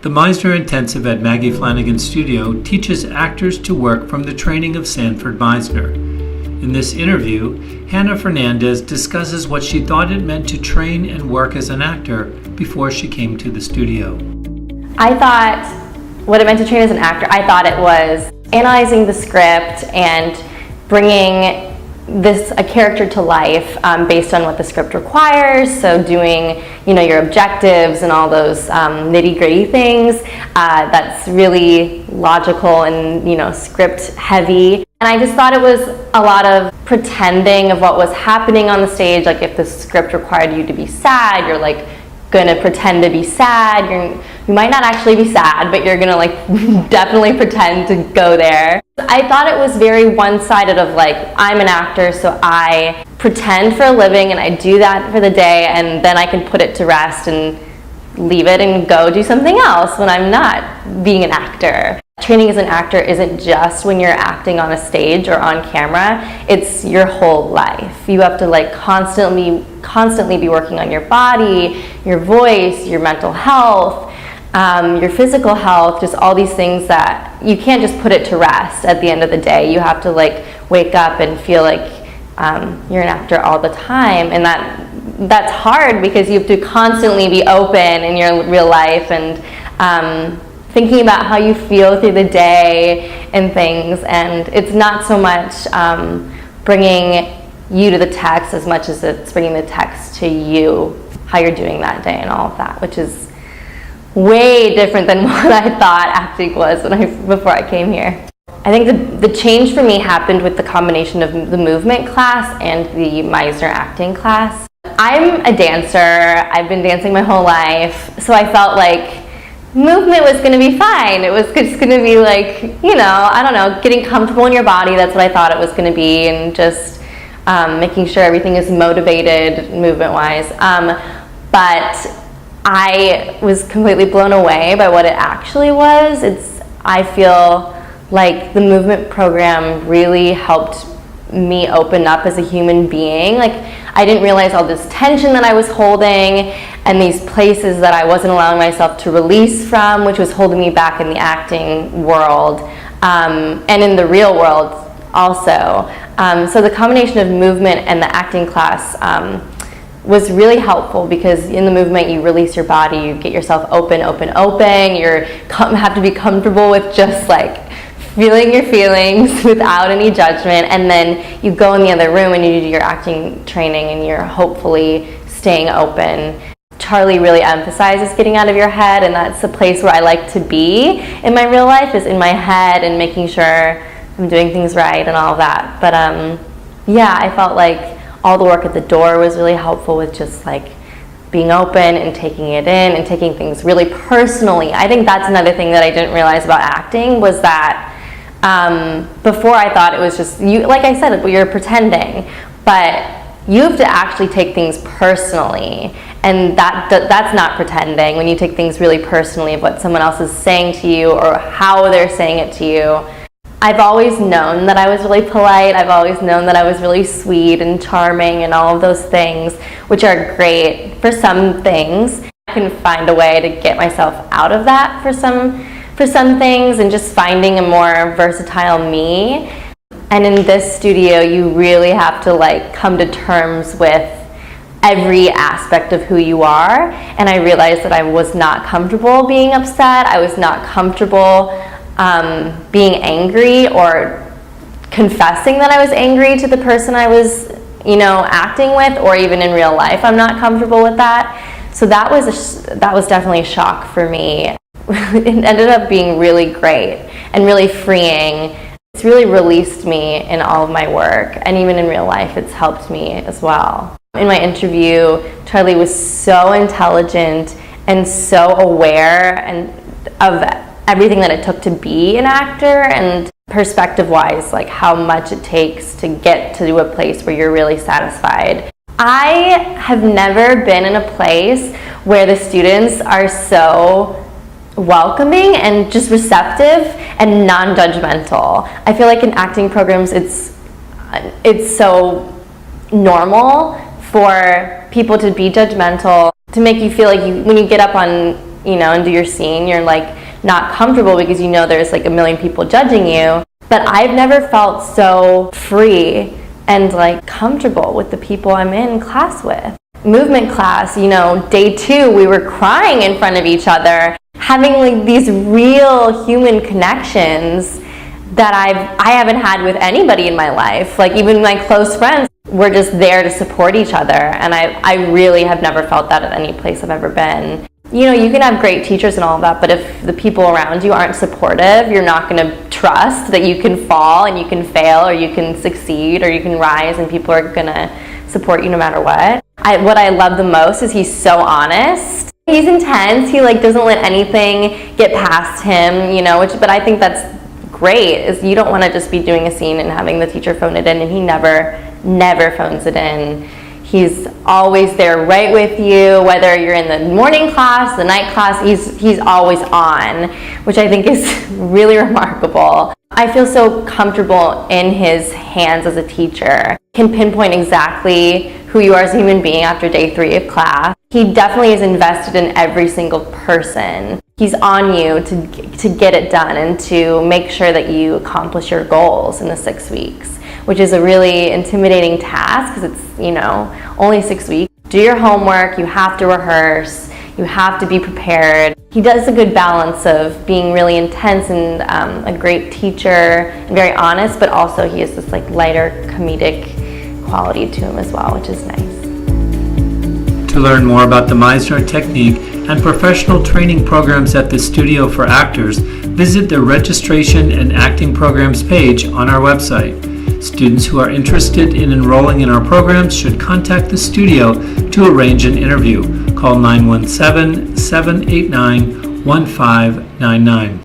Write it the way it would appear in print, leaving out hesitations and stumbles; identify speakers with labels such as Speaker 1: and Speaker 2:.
Speaker 1: The Meisner Intensive at Maggie Flanigan Studio teaches actors to work from the training of Sanford Meisner. In this interview, Hannah Fernandez discusses what she thought it meant to train and work as an actor before she came to the studio.
Speaker 2: I thought what it meant to train as an actor, I thought it was analyzing the script and bringing a character to life based on what the script requires. So doing, your objectives and all those nitty-gritty things. That's really logical and, script heavy. And I just thought it was a lot of pretending of what was happening on the stage. Like if the script required you to be sad, you're like gonna pretend to be sad. You might not actually be sad, but you're gonna definitely pretend to go there. I thought it was very one-sided of I'm an actor, so I pretend for a living and I do that for the day, and then I can put it to rest and leave it and go do something else when I'm not being an actor. Training as an actor isn't just when you're acting on a stage or on camera, it's your whole life. You have to constantly be working on your body, your voice, your mental health, your physical health, just all these things that you can't just put it to rest at the end of the day. You have to wake up and feel like you're an actor all the time, and that's hard because you have to constantly be open in your real life and thinking about how you feel through the day and things. And it's not so much bringing you to the text as much as it's bringing the text to you, how you're doing that day and all of that, which is way different than what I thought acting was before I came here. I think the change for me happened with the combination of the movement class and the Meisner acting class. I'm a dancer. I've been dancing my whole life, so I felt like movement was going to be fine. It was just going to be I don't know, getting comfortable in your body. That's what I thought it was going to be, and just making sure everything is motivated movement-wise. But I was completely blown away by what it actually was. I feel like the movement program really helped me open up as a human being. I didn't realize all this tension that I was holding and these places that I wasn't allowing myself to release from, which was holding me back in the acting world and in the real world also. So the combination of movement and the acting class was really helpful, because in the movement you release your body, you get yourself open, you have to be comfortable with just feeling your feelings without any judgment, and then you go in the other room and you do your acting training and you're hopefully staying open. Charlie really emphasizes getting out of your head, and that's the place where I like to be in my real life, is in my head and making sure I'm doing things right and all of that. But I felt like all the work at the door was really helpful with just being open and taking it in and taking things really personally. I think that's another thing that I didn't realize about acting, was that before I thought it was just you, like I said, you're pretending, but you have to actually take things personally, and that's not pretending. When you take things really personally of what someone else is saying to you or how they're saying it to you. I've always known that I was really polite. I've always known that I was really sweet and charming and all of those things, which are great for some things. I can find a way to get myself out of that for some things, and just finding a more versatile me. And in this studio, you really have to come to terms with every aspect of who you are. And I realized that I was not comfortable being upset. I was not comfortable being angry or confessing that I was angry to the person I was, acting with, or even in real life. I'm not comfortable with that. So that was definitely a shock for me. It ended up being really great and really freeing. It's really released me in all of my work, and even in real life it's helped me as well. In my interview, Charlie was so intelligent and so aware of everything that it took to be an actor, and perspective-wise, how much it takes to get to a place where you're really satisfied. I have never been in a place where the students are so welcoming and just receptive and non-judgmental. I feel like in acting programs it's so normal for people to be judgmental, to make you feel like when you get up on and do your scene, you're like not comfortable because you know there's like a million people judging you. But I've never felt so free and like comfortable with the people I'm in class with. Movement class, day 2, we were crying in front of each other, having like these real human connections that I haven't had with anybody in my life. Like even my close friends, we're just there to support each other. And I really have never felt that at any place I've ever been. You can have great teachers and all of that, but if the people around you aren't supportive, you're not going to trust that you can fall and you can fail, or you can succeed, or you can rise, and people are going to support you no matter what. What I love the most is he's so honest. He's intense. He like doesn't let anything get past him, but I think that's great. Is you don't want to just be doing a scene and having the teacher phone it in, and he never phones it in. He's always there right with you, whether you're in the morning class, the night class, he's always on, which I think is really remarkable. I feel so comfortable in his hands as a teacher. Can pinpoint exactly who you are as a human being after day 3 of class. He definitely is invested in every single person. He's on you to get it done and to make sure that you accomplish your goals in the 6 weeks, which is a really intimidating task because it's, only 6 weeks. Do your homework, you have to rehearse, you have to be prepared. He does a good balance of being really intense and a great teacher and very honest, but also he has this like lighter comedic quality to him as well, which is nice.
Speaker 1: To learn more about the Meisner technique and professional training programs at the Studio for Actors, visit the Registration and Acting Programs page on our website. Students who are interested in enrolling in our programs should contact the studio to arrange an interview. Call 917-789-1599.